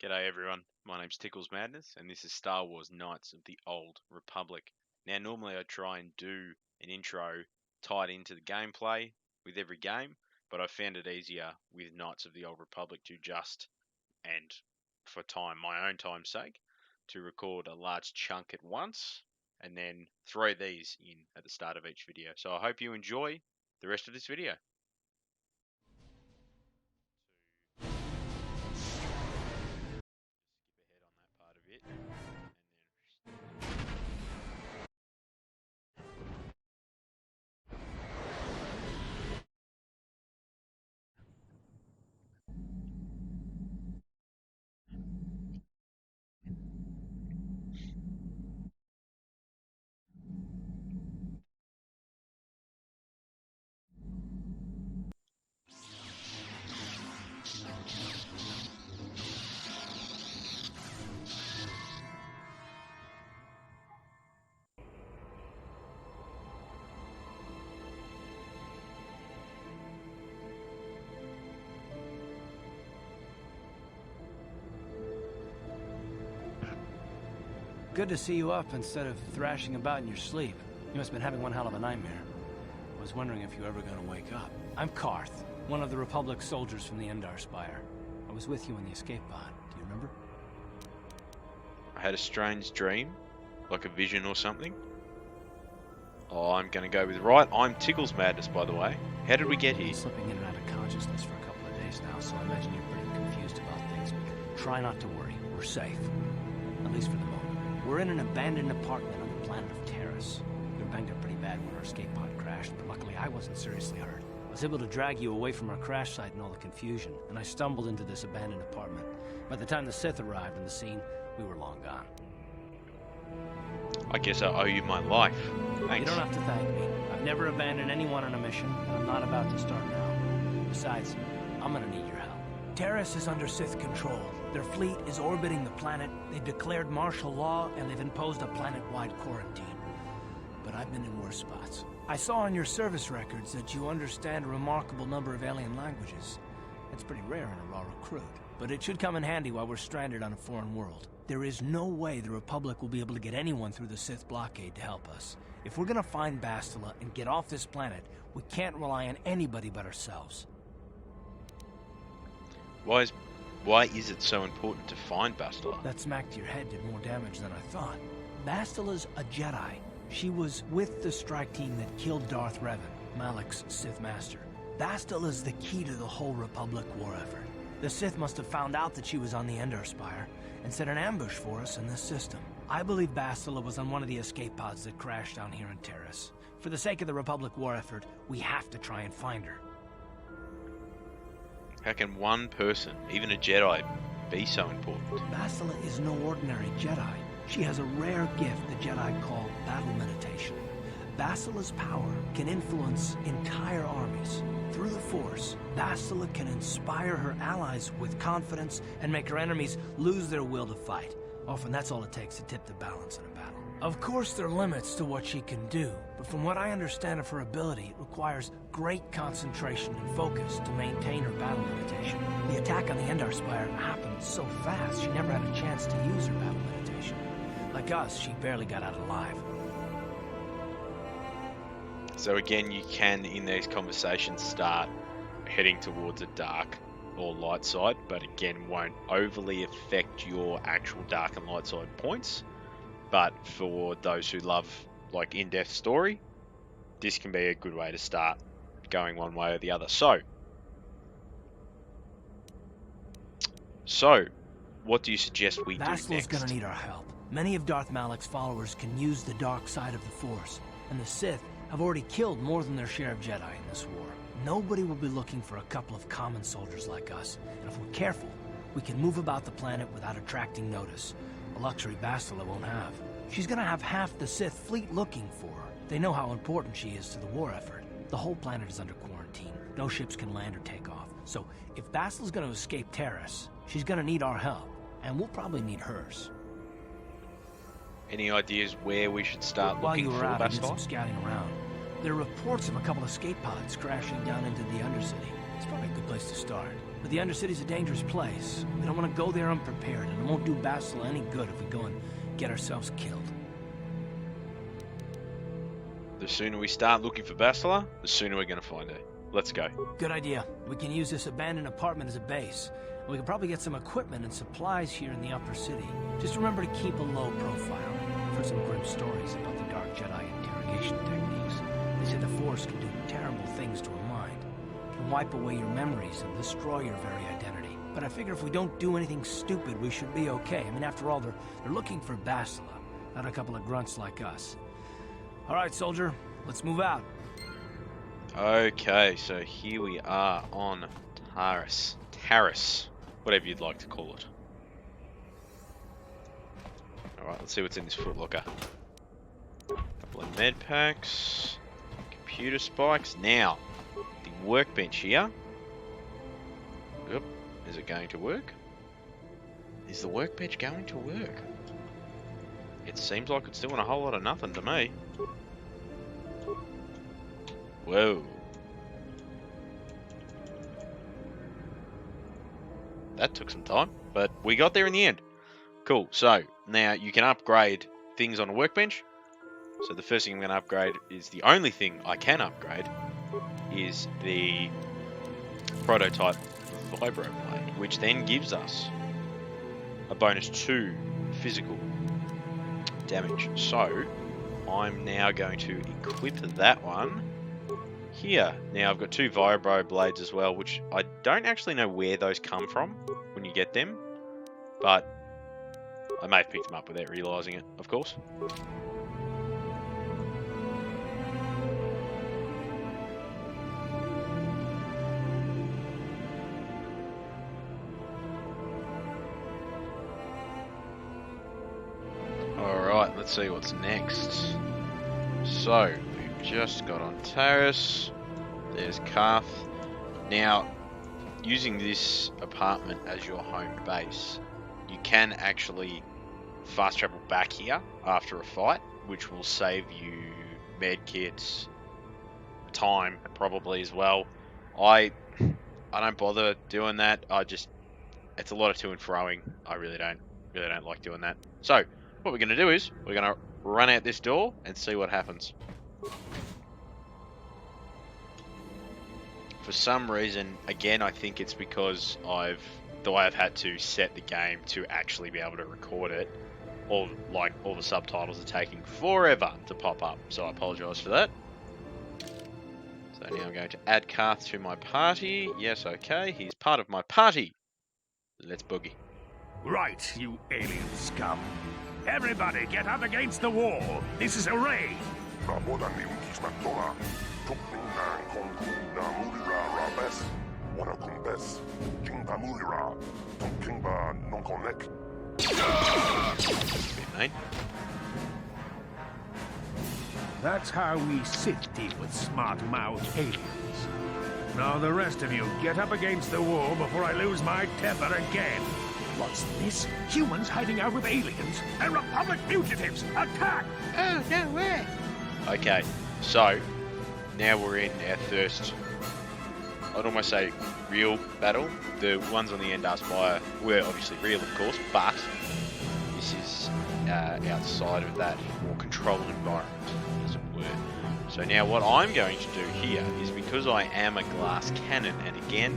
G'day everyone, my name's Tickles Madness and this is Star Wars Knights of the Old Republic. Now normally I try and do an intro tied into the gameplay with every game, but I found it easier with Knights of the Old Republic to just, and for my own time's sake, to record a large chunk at once and then throw these in at the start of each video. So I hope you enjoy the rest of this video. Skip ahead on that part of it. Good to see you up instead of thrashing about in your sleep. You must have been having one hell of a nightmare. I was wondering if you were ever going to wake up. I'm Karth, one of the Republic soldiers from the Endar Spire. I was with you in the escape pod. Do you remember? I had a strange dream, like a vision or something. Oh, I'm going to go with right. I'm Tickles Madness, by the way. How did we get here? I've been slipping in and out of consciousness for a couple of days now, so I imagine you're pretty confused about things. But try not to worry. We're safe. At least for the moment. We're in an abandoned apartment on the planet of Taris. We were banged up pretty bad when our escape pod crashed, but luckily I wasn't seriously hurt. I was able to drag you away from our crash site and all the confusion, and I stumbled into this abandoned apartment. By the time the Sith arrived on the scene, we were long gone. I guess I owe you my life. Thanks. You don't have to thank me. I've never abandoned anyone on a mission, and I'm not about to start now. Besides, I'm gonna need your help. Taris is under Sith control. Their fleet is orbiting the planet, they've declared martial law, and they've imposed a planet-wide quarantine. But I've been in worse spots. I saw on your service records that you understand a remarkable number of alien languages. That's pretty rare in a raw recruit. But it should come in handy while we're stranded on a foreign world. There is no way the Republic will be able to get anyone through the Sith blockade to help us. If we're gonna find Bastila and get off this planet, we can't rely on anybody but ourselves. Why is it so important to find Bastila? That smack to your head did more damage than I thought. Bastila's a Jedi. She was with the strike team that killed Darth Revan, Malak's Sith Master. Bastila's the key to the whole Republic war effort. The Sith must have found out that she was on the Endar Spire and set an ambush for us in this system. I believe Bastila was on one of the escape pods that crashed down here in Taris. For the sake of the Republic war effort, we have to try and find her. How can one person, even a Jedi, be so important? Bastila is no ordinary Jedi. She has a rare gift the Jedi call battle meditation. Bastila's power can influence entire armies. Through the Force, Bastila can inspire her allies with confidence and make her enemies lose their will to fight. Often that's all it takes to tip the balance in a battle. Of course there are limits to what she can do, but from what I understand of her ability, it requires great concentration and focus to maintain her battle meditation. The attack on the Endar Spire happened so fast, she never had a chance to use her battle meditation. Like us, she barely got out alive. So again, you can, in these conversations, start heading towards a dark or light side, but again, won't overly affect your actual dark and light side points. But for those who love like in-depth story, this can be a good way to start going one way or the other. So what do you suggest we do next? Bastila's gonna need our help. Many of Darth Malak's followers can use the dark side of the Force, and the Sith have already killed more than their share of Jedi in this war. Nobody will be looking for a couple of common soldiers like us, and if we're careful, we can move about the planet without attracting notice. A luxury Bastila won't have. She's gonna have half the Sith fleet looking for her. They know how important she is to the war effort. The whole planet is under quarantine. No ships can land or take off. So, if Bastila's gonna escape Taris, she's gonna need our help. And we'll probably need hers. Any ideas where we should start While looking you were for out, I did some Bastila? scouting around. There are reports of a couple of escape pods crashing down into the Undercity. It's probably a good place to start. But the Undercity's a dangerous place. We don't want to go there unprepared, and it won't do Bastila any good if we go and get ourselves killed. The sooner we start looking for Bastila, the sooner we're going to find her. Let's go. Good idea. We can use this abandoned apartment as a base. We can probably get some equipment and supplies here in the upper city. Just remember to keep a low profile. I've heard some grim stories about the Dark Jedi interrogation techniques. They say the Force can do terrible things to a mind. It can wipe away your memories and destroy your very identity. But I figure if we don't do anything stupid, we should be okay. I mean, after all, they're looking for Bastila, not a couple of grunts like us. All right, soldier, let's move out. Okay, so here we are on Taris. Taris, whatever you'd like to call it. Alright, let's see what's in this footlocker. Couple of med packs, computer spikes. Now, the workbench here. Yep, is it going to work? Is the workbench going to work? It seems like it's doing a whole lot of nothing to me. Whoa. That took some time, but we got there in the end. Cool, so now you can upgrade things on a workbench. So the first thing I'm going to upgrade is the only thing I can upgrade is the prototype Vibro Blade, which then gives us a bonus 2 physical damage. So I'm now going to equip that one here. Now I've got 2 Vibro Blades as well, which I don't actually know where those come from when you get them, but I may have picked them up without realising it, of course. Alright, let's see what's next. So, we've just got on Taris. There's Karth. Now, using this apartment as your home base, you can actually fast travel back here after a fight, which will save you med kits, time probably as well. I don't bother doing that. It's a lot of to and froing. I really don't like doing that. So what we're going to do is we're going to run out this door and see what happens. For some reason, again, I think it's because the way I've had to set the game to actually be able to record it, all the subtitles are taking forever to pop up, so I apologise for that. So now I'm going to add Karth to my party. Yes, okay, he's part of my party. Let's boogie. Right, you alien scum. Everybody get up against the wall. This is a raid. Mate. That's how we sit deal with smart-mouthed aliens. Now the rest of you, get up against the wall before I lose my temper again. What's this? Humans hiding out with aliens? And Republic fugitives! Attack! Oh, no way! Okay, so now we're in our first, I'd almost say, real battle. The ones on the end Spire were obviously real, of course, but this is outside of that more controlled environment, as it were. So now what I'm going to do here is, because I am a glass cannon, and again,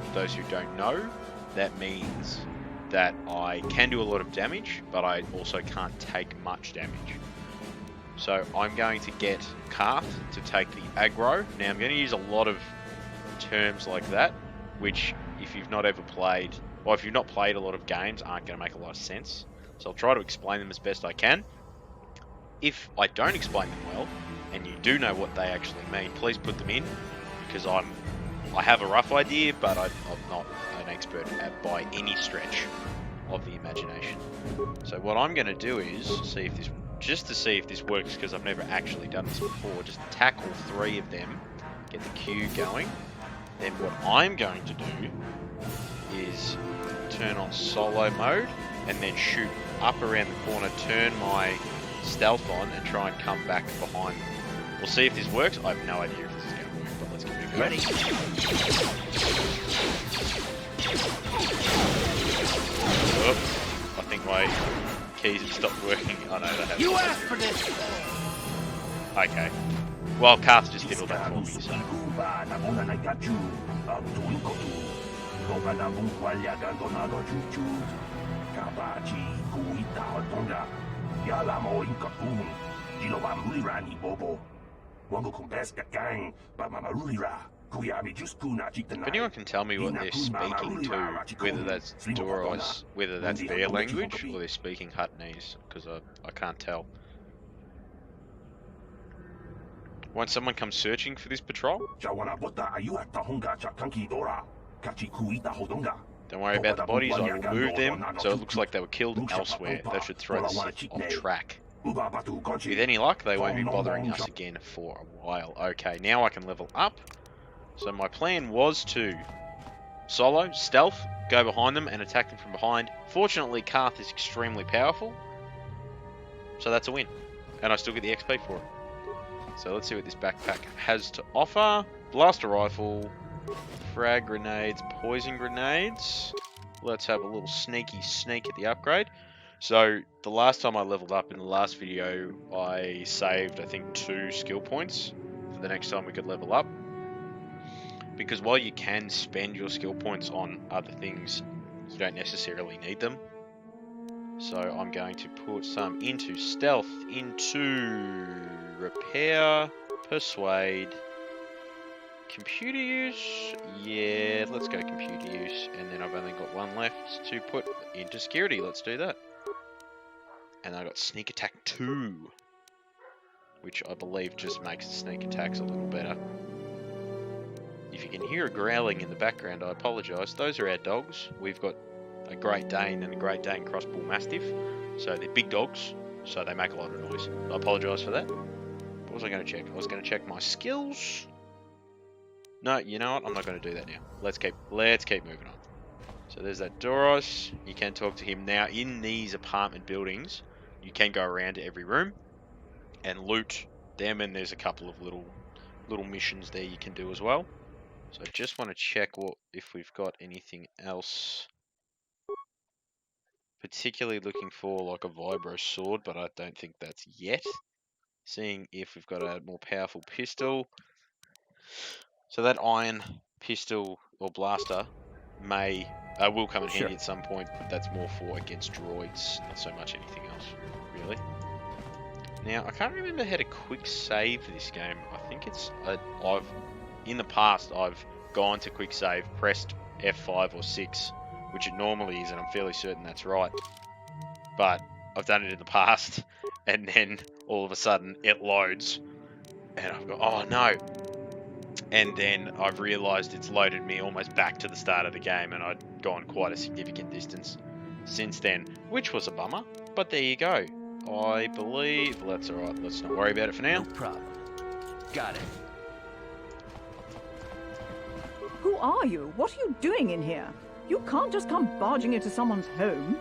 for those who don't know, that means that I can do a lot of damage, but I also can't take much damage. So I'm going to get Karth to take the aggro. Now I'm going to use a lot of terms like that, which if you've not ever played, or if you've not played a lot of games, aren't going to make a lot of sense. So I'll try to explain them as best I can. If I don't explain them well, and you do know what they actually mean, please put them in, because I have a rough idea, but I'm not an expert by any stretch of the imagination. So what I'm going to do is see if this works, because I've never actually done this before. Just attack all 3 of them, get the queue going. Then what I'm going to do is turn on solo mode and then shoot up around the corner, turn my stealth on and try and come back behind them. We'll see if this works. I have no idea if this is going to work, but let's get moving. Ready? think my keys have stopped working. Oh no, they have. You asked for this! Okay. Well, Karth just did all that for me, so... If anyone can tell me what they're speaking to, whether that's Doros, whether that's their language, or they're speaking Huttonese, because I can't tell. Won't someone come searching for this patrol? Don't worry about the bodies, I will move them, so it looks like they were killed elsewhere. That should throw the Sith off track. With any luck, they won't be bothering us again for a while. Okay, now I can level up. So my plan was to solo, stealth, go behind them and attack them from behind. Fortunately, Karth is extremely powerful, so that's a win. And I still get the XP for it. So let's see what this backpack has to offer. Blaster rifle, frag grenades, poison grenades. Let's have a little sneaky sneak at the upgrade. So the last time I leveled up in the last video, I saved I think 2 skill points for the next time we could level up. Because while you can spend your skill points on other things, you don't necessarily need them. So I'm going to put some into stealth, into repair, persuade, computer use. Yeah, let's go computer use. And then I've only got 1 left to put into security. Let's do that. And I got sneak attack 2, which I believe just makes the sneak attacks a little better. If you can hear a growling in the background, I apologise. Those are our dogs. We've got a Great Dane and a Great Dane Cross-Bull Mastiff. So they're big dogs, so they make a lot of noise. I apologise for that. What was I going to check? I was going to check my skills. No, you know what? I'm not going to do that now. Let's keep moving on. So there's that Doros. You can talk to him now. In these apartment buildings, you can go around to every room and loot them, and there's a couple of little missions there you can do as well. So I just want to check if we've got anything else. Particularly looking for like a vibro sword, but I don't think that's yet. Seeing if we've got a more powerful pistol. So that iron pistol or blaster will come in handy at some point, but that's more for against droids, not so much anything else, really. Now, I can't remember how to quick save this game. I think it's in the past, I've gone to quick save, pressed F5 or 6, which it normally is, and I'm fairly certain that's right. But I've done it in the past, and then all of a sudden it loads, and I've got, oh no. And then I've realised it's loaded me almost back to the start of the game, and I'd gone quite a significant distance since then, which was a bummer. But there you go. I believe that's alright. Let's not worry about it for now. No problem. Got it. Who are you? What are you doing in here? You can't just come barging into someone's home.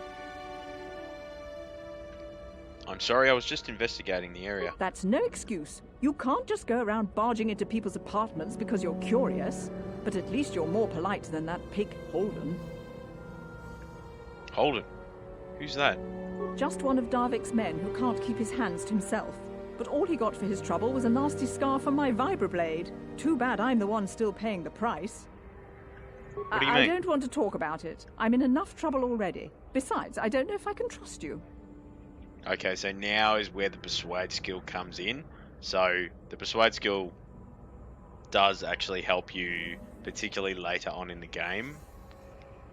I'm sorry, I was just investigating the area. That's no excuse. You can't just go around barging into people's apartments because you're curious. But at least you're more polite than that pig, Holden. Holden? Who's that? Just one of Darvik's men who can't keep his hands to himself. But all he got for his trouble was a nasty scar from my vibroblade. Too bad I'm the one still paying the price. What do you mean? I don't want to talk about it. I'm in enough trouble already. Besides, I don't know if I can trust you. Okay, so now is where the persuade skill comes in. So the persuade skill does actually help you, particularly later on in the game,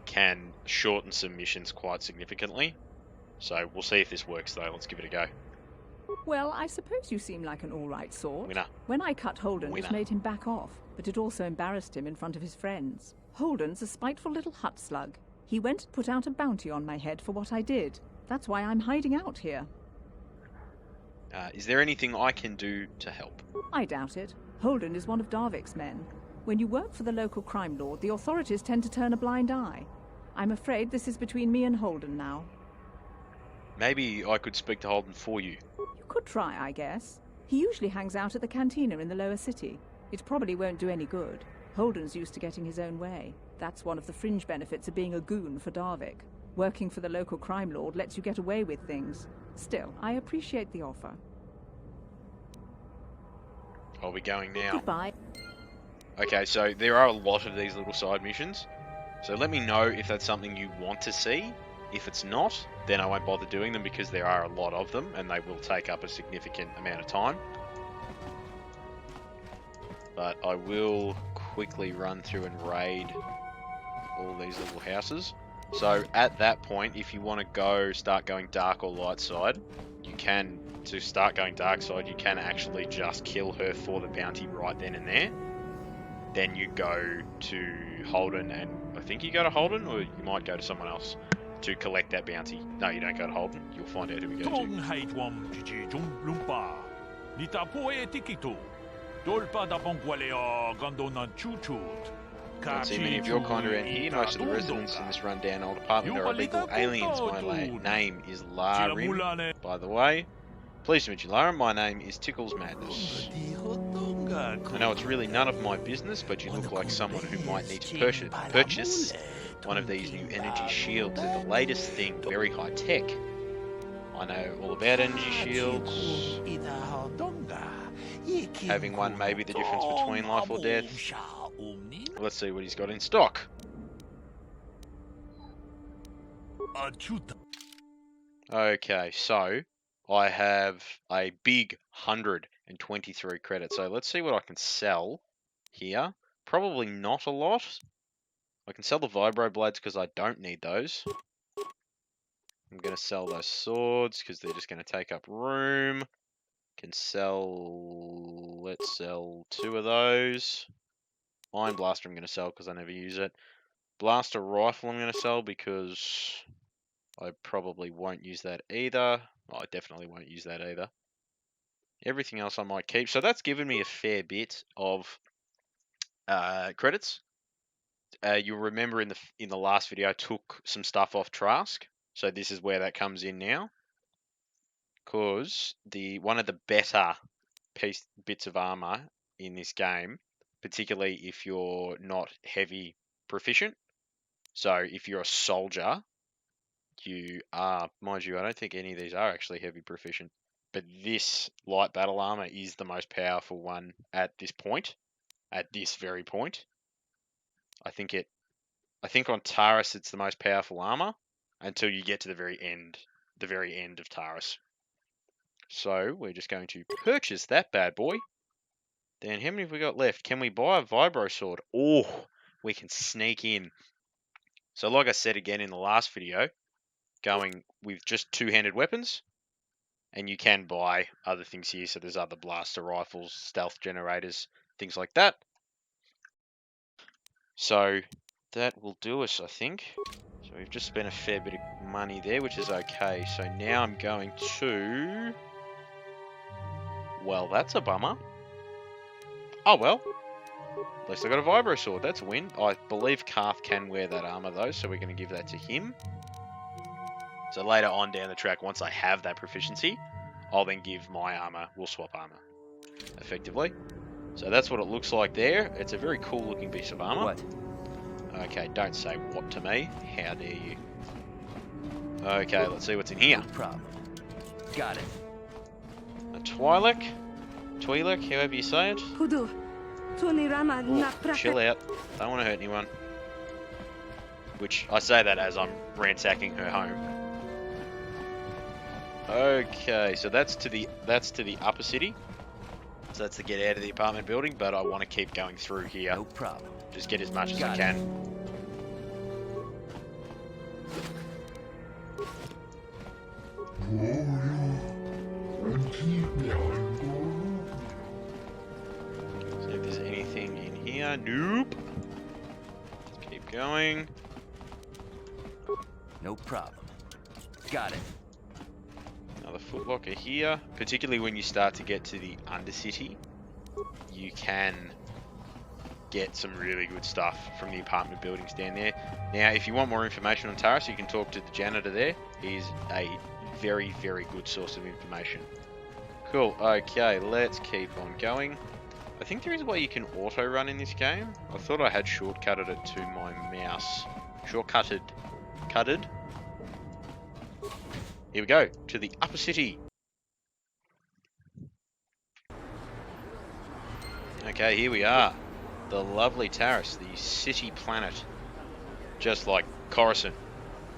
can shorten some missions quite significantly. So we'll see if this works though. Let's give it a go. Well, I suppose you seem like an all-right sort. Winner. When I cut Holden, it made him back off, but it also embarrassed him in front of his friends. Holden's a spiteful little hut slug. He went and put out a bounty on my head for what I did. That's why I'm hiding out here. Is there anything I can do to help? I doubt it. Holden is one of Darvik's men. When you work for the local crime lord, the authorities tend to turn a blind eye. I'm afraid this is between me and Holden now. Maybe I could speak to Holden for you. You could try, I guess. He usually hangs out at the cantina in the lower city. It probably won't do any good. Holden's used to getting his own way. That's one of the fringe benefits of being a goon for Darvik. Working for the local crime lord lets you get away with things. Still, I appreciate the offer. Are we going now? Goodbye. Okay, so there are a lot of these little side missions. So let me know if that's something you want to see. If it's not, then I won't bother doing them because there are a lot of them and they will take up a significant amount of time. But I will quickly run through and raid all these little houses. So at that point, if you want to start going dark or light side, you can, to start going dark side, you can actually just kill her for the bounty right then and there. Then you go to Holden, and I think you go to Holden, or you might go to someone else to collect that bounty. No, you don't go to Holden. You'll find out who we go to. Don't see many of your kind around here. Most of the residents in this rundown old apartment are illegal aliens. My name is Larim, by the way. Pleased to meet you, Larim. My name is Tickles Madness. I know it's really none of my business, but you look like someone who might need to purchase one of these new energy shields. They're the latest thing, very high tech. I know all about energy shields. Having one may be the difference between life or death. Let's see what he's got in stock. Okay, so I have a big 123 credits. So let's see what I can sell here. Probably not a lot. I can sell the vibro blades because I don't need those. I'm going to sell those swords because they're just going to take up room. Can sell... Let's sell 2 of those. Iron Blaster I'm going to sell because I never use it. Blaster Rifle I'm going to sell because I probably won't use that either. Oh, I definitely won't use that either. Everything else I might keep. So that's given me a fair bit of credits. You'll remember in the last video I took some stuff off Trask. So this is where that comes in now. Because one of the better bits of armor in this game, particularly if you're not heavy proficient. So if you're a soldier, you are, mind you, I don't think any of these are actually heavy proficient. But this light battle armor is the most powerful one at this point. At this very point. I think on Taris it's the most powerful armor until you get to the very end of Taris. So we're just going to purchase that bad boy. Then how many have we got left? Can we buy a vibro sword? Oh, we can sneak in. So like I said again in the last video, going with just 2-handed weapons, and you can buy other things here. So there's other blaster rifles, stealth generators, things like that. So that will do us, I think. So we've just spent a fair bit of money there, which is okay. So now I'm going to... Well, that's a bummer. Oh well. At least I got a vibro sword. That's a win. I believe Karth can wear that armor though, so we're going to give that to him. So later on down the track, once I have that proficiency, I'll then give my armor. We'll swap armor, effectively. So that's what it looks like there. It's a very cool looking piece of armor. What? Okay, don't say what to me. How dare you? Okay, let's see what's in here. No problem. Got it. A Twi'lek, however you say it. Oh, chill out. Don't want to hurt anyone. Which I say that as I'm ransacking her home. Okay, so that's to the upper city. So that's to get out of the apartment building, but I want to keep going through here. No problem. Just get as much as I can. See if there's anything in here. Nope. Let's keep going. No problem. Got it. Another footlocker here. Particularly when you start to get to the Undercity, you can get some really good stuff from the apartment buildings down there. Now, if you want more information on Taris, you can talk to the janitor there. He's a very, very good source of information. Cool. Okay, let's keep on going. I think there is a way you can auto-run in this game. I thought I had shortcutted it to my mouse. Shortcutted Here we go, to the upper city. Okay, here we are. The lovely Taris, the city planet. Just like Coruscant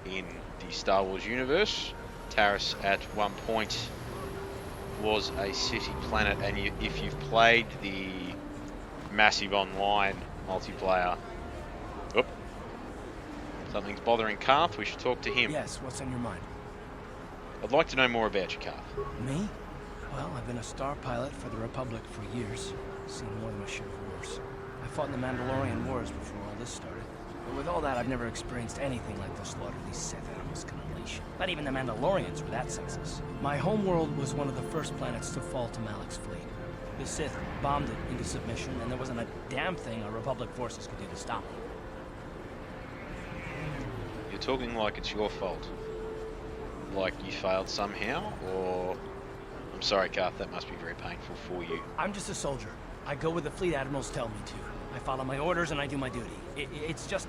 in the Star Wars universe. Taris at one point was a city planet, and if you've played the massive online multiplayer... Oop. Something's bothering Karth, we should talk to him. Yes, what's on your mind? I'd like to know more about you, Karth. Me? Well, I've been a star pilot for the Republic for years. Seen more than my share of wars. I fought in the Mandalorian Wars before all this started. But with all that, I've never experienced anything like the slaughter these Sith animals can unleash. Not even the Mandalorians were that senseless. My homeworld was one of the first planets to fall to Malak's fleet. The Sith bombed it into submission, and there wasn't a damn thing our Republic forces could do to stop it. You're talking like it's your fault. Like you failed somehow, or... I'm sorry, Karth, that must be very painful for you. I'm just a soldier. I go where the fleet admirals tell me to. I follow my orders and I do my duty. It's just...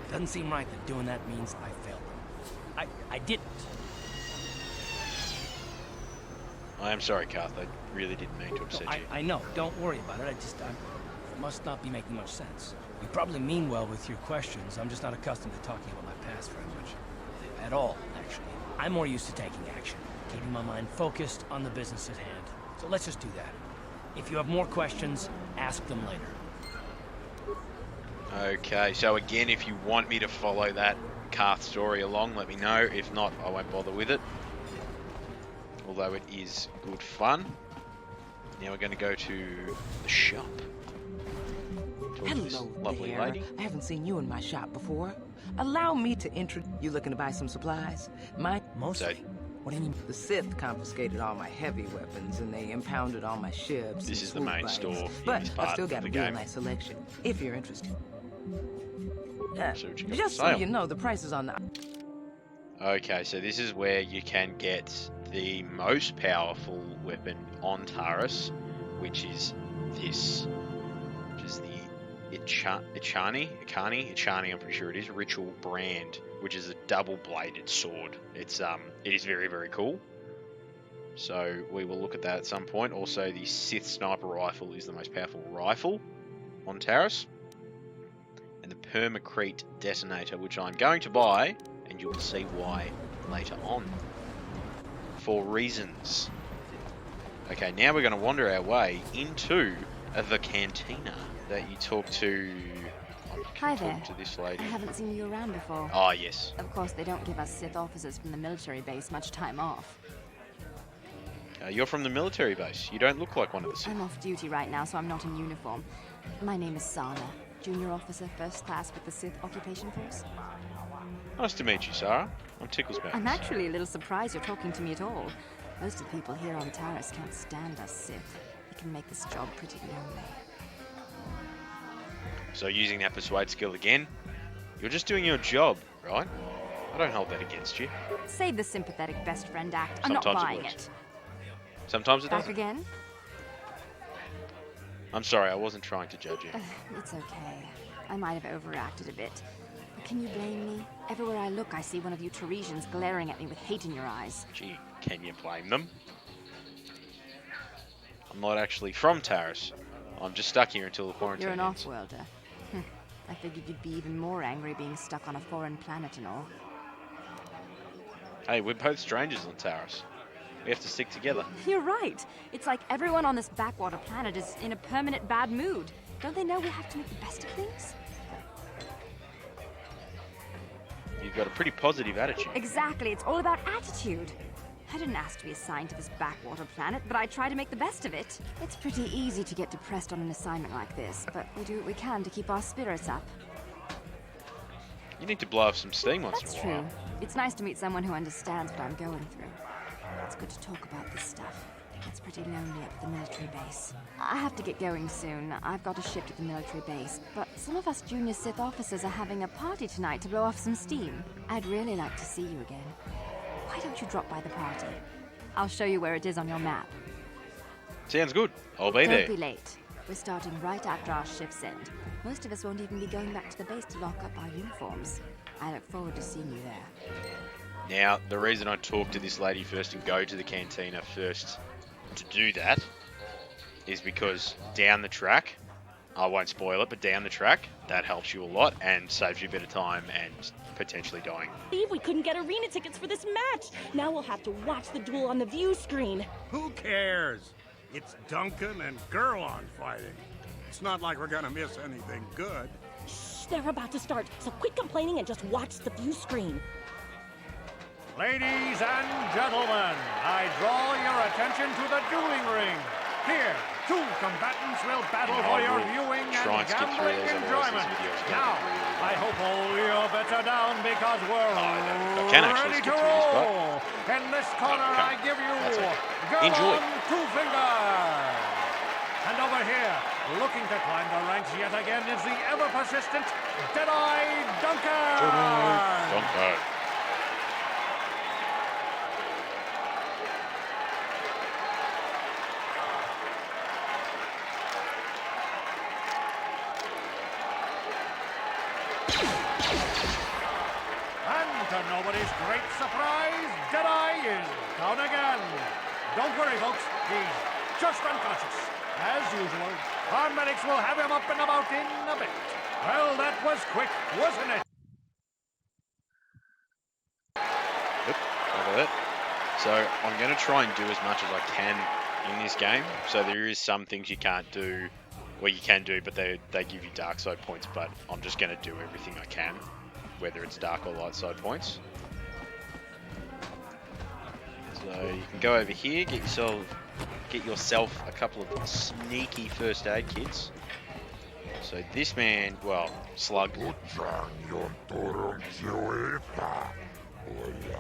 Doesn't seem right that doing that means I failed them. I didn't. I am sorry, Karth. I really didn't mean to upset you. I know. Don't worry about it. I must not be making much sense. You probably mean well with your questions. I'm just not accustomed to talking about my past very much. At all, actually. I'm more used to taking action. Keeping my mind focused on the business at hand. So let's just do that. If you have more questions, ask them later. Okay, so again, if you want me to follow that Karth story along, let me know. If not, I won't bother with it. Although it is good fun. Now we're going to go to the shop. Talk to this Hello lovely there. lady. I haven't seen you in my shop before. Allow me to introduce... You looking to buy some supplies? Mostly. So- What do you mean? The Sith confiscated all my heavy weapons and they impounded all my ships. This and is the swoop main bikes. store in But this I've part still of got the a real game. nice selection, if you're interested. So what you got Just for so sale? you know, the prices on the... Okay, so this is where you can get the most powerful weapon on Taris, which is this, which is the Ichani, I'm pretty sure it is, Ritual Brand, which is a double-bladed sword. It is very, very cool. So we will look at that at some point. Also, the Sith Sniper Rifle is the most powerful rifle on Taris. And the Permacrete Detonator, which I'm going to buy, and you will see why later on. For reasons. Okay, now we're going to wander our way into the cantina that you talk to. Hi there. To this lady. I haven't seen you around before. Ah, yes. Of course, they don't give us Sith officers from the military base much time off. You're from the military base. You don't look like one of the Sith. I'm off duty right now, so I'm not in uniform. My name is Sana, junior officer, first class with the Sith Occupation Force. Nice to meet you, Sarah. I'm Tickles Mouse. I'm actually a little surprised you're talking to me at all. Most of the people here on Taris can't stand us Sith. It can make this job pretty lonely. So using that persuade skill again, you're just doing your job, right? I don't hold that against you. Save the sympathetic best friend act. I'm not Sometimes it buying works. it. Sometimes it Back doesn't. again? I'm sorry, I wasn't trying to judge you. It's okay. I might have overreacted a bit. But can you blame me? Everywhere I look, I see one of you Tarisians glaring at me with hate in your eyes. Gee, can you blame them? I'm not actually from Taris. I'm just stuck here until the quarantine You're an ends. off-worlder. I figured you'd be even more angry being stuck on a foreign planet and all. Hey, we're both strangers on Taris. We have to stick together. You're right. It's like everyone on this backwater planet is in a permanent bad mood. Don't they know we have to make the best of things? You've got a pretty positive attitude. Exactly. It's all about attitude. I didn't ask to be assigned to this backwater planet, but I try to make the best of it. It's pretty easy to get depressed on an assignment like this, but we do what we can to keep our spirits up. You need to blow off some steam once That's in a while. true. It's nice to meet someone who understands what I'm going through. It's good to talk about this stuff. It's pretty lonely at the military base. I have to get going soon. I've got a shift at the military base, but some of us junior Sith officers are having a party tonight to blow off some steam. I'd really like to see you again. Why don't you drop by the party? I'll show you where it is on your map. Sounds good. I'll be there. Don't be late. We're starting right after our shift's end. Most of us won't even be going back to the base to lock up our uniforms. I look forward to seeing you there. Now, the reason I talk to this lady first and go to the cantina first to do that is because down the track, I won't spoil it, but down the track, that helps you a lot and saves you a bit of time and potentially dying. Believe we couldn't get arena tickets for this match. Now we'll have to watch the duel on the view screen. Who cares? It's Duncan and Gurlon fighting. It's not like we're gonna miss anything good. Shh, they're about to start, so quit complaining and just watch the view screen. Ladies and gentlemen, I draw your attention to the dueling ring. Here, two combatants will battle for your viewing and gambling enjoyment. Now, I hope all your bets are down because we're ready to roll. In this corner, I give you Gurlon Two Fingers. And over here, looking to climb the ranks yet again, is the ever-persistent Deadeye Duncan. Duncan. And to nobody's great surprise, Deadeye is down again. Don't worry, folks. He's just unconscious. As usual, our medics will have him up and about in a bit. Well, that was quick, wasn't it? Yep, over it. So I'm going to try and do as much as I can in this game. So there is some things you can't do, well you can do, but they give you dark side points, but I'm just going to do everything I can, whether it's dark or light side points. So you can go over here, get yourself a couple of sneaky first aid kits. So this man, well, Slug, he's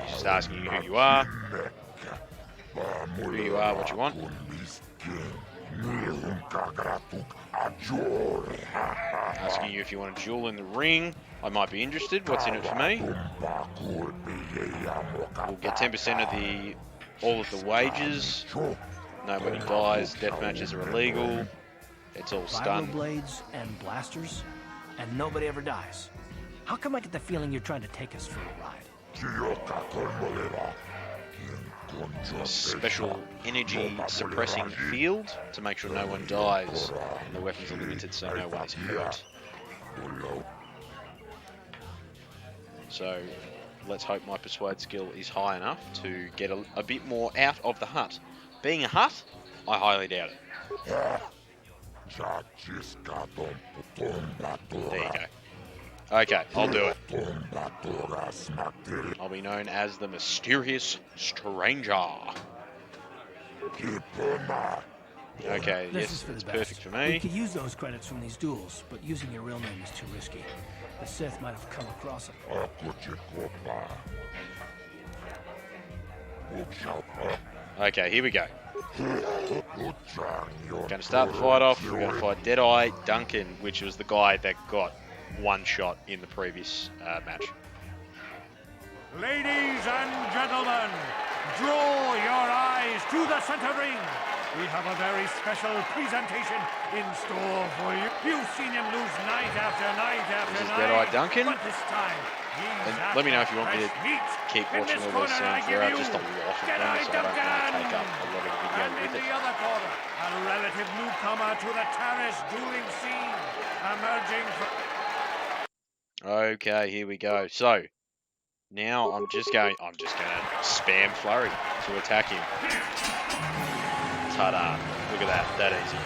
just asking you who you are, what you want. Asking you if you want a duel in the ring. I might be interested. What's in it for me? We'll get 10% of all of the wages. Nobody dies. Death matches are illegal. It's all stun. Blades and blasters, and nobody ever dies. How come I get the feeling you're trying to take us for a ride? Special energy suppressing field to make sure no one dies, and the weapons are limited so no one is hurt. So let's hope my persuade skill is high enough to get a bit more out of the hut. Being a hut, I highly doubt it. There you go. Okay, I'll do it. I'll be known as the Mysterious Stranger. Okay, yes, it's perfect for me. We could use those credits from these duels, but using your real name is too risky. The Sith might have come across it. Okay, here we go. Gonna start the fight off. We're gonna fight Deadeye Duncan, which was the guy that got one shot in the previous match. Ladies and gentlemen, draw your eyes to the center ring. We have a very special presentation in store for you. You've seen him lose night after night after This is night. Deadeye Duncan. But this time, And let me know if you want me to keep watching all those scenes. There are just a lot of them, so I don't want to take up a lot of the video And in with it. the other corner, a relative newcomer to the Taris dueling scene, emerging from... Okay, here we go. So now I'm just gonna spam flurry to attack him. Ta-da! Look at that. That easy.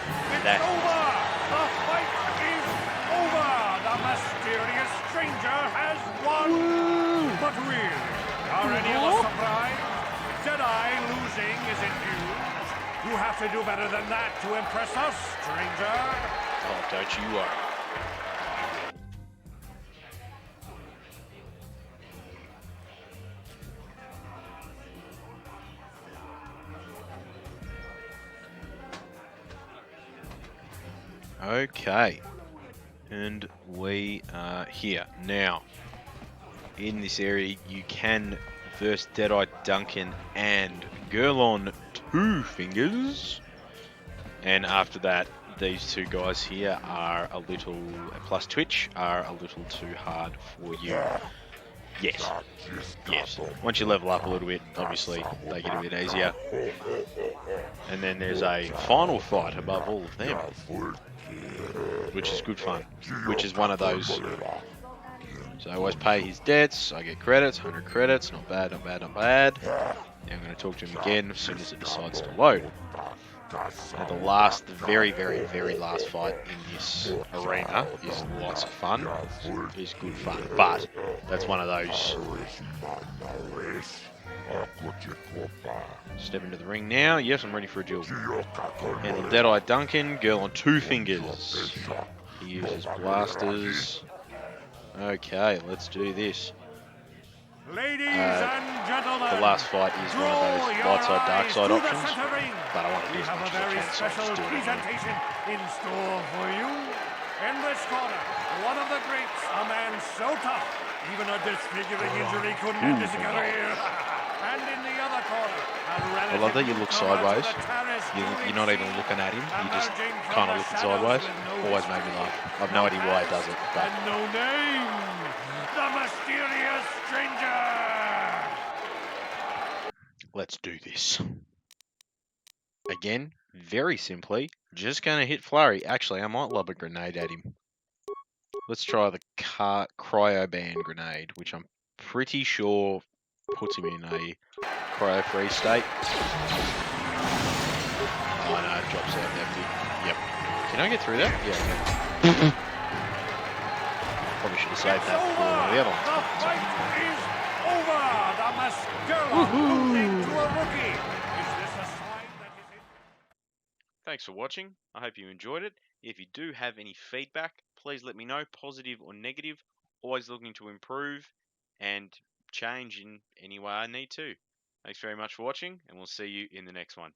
That over! The fight is over! The mysterious stranger has won! Woo! But really, are any of us surprised? Deadeye losing isn't news. You have to do better than that to impress us, stranger. Oh, don't you worry. Okay, and we are here. Now, in this area, you can verse Deadeye Duncan and Gurlon Two Fingers. And after that, these two guys here are a little, plus Twitch, are a little too hard for you. Yes. Yes. Once you level up a little bit, obviously, they get a bit easier. And then there's a final fight above all of them, which is good fun. Which is one of those. So I always pay his debts. I get credits, 100 credits. Not bad, not bad, not bad. Now I'm going to talk to him again as soon as it decides to load. Now the very, very, very last fight in this arena is lots of fun. Is good fun, but that's one of those. Step into the ring now. Yes, I'm ready for a duel. Handle Deadeye Duncan, girl on 2 fingers. He uses blasters. Okay, let's do this. Ladies and gentlemen, the last fight is one of those light side, dark side options, but I want to do as much as I can, so I'll just do it again. presentation in store for you. In this corner, one of the greats, a man so tough, even a disfiguring injury couldn't end his career. And in the other corner, I love that you look sideways. You're not even looking at him. You just kind of looking sideways. Always made me laugh. I've no idea why he does it, but and no name, the mysterious stranger. let's do this. Again, very simply, just going to hit flurry. Actually, I might lob a grenade at him. Let's try the cryo-band grenade, which I'm pretty sure puts him in a cryo-free state. Oh no, it drops out empty. Yep. Can I get through that? Yeah, okay. Probably should have saved that for one of the other ones. The fight is over. The Mascara losing to a rookie. Is this a sign that is it? Thanks for watching. I hope you enjoyed it. If you do have any feedback, please let me know, positive or negative. Always looking to improve and change in any way I need to. Thanks very much for watching, and we'll see you in the next one.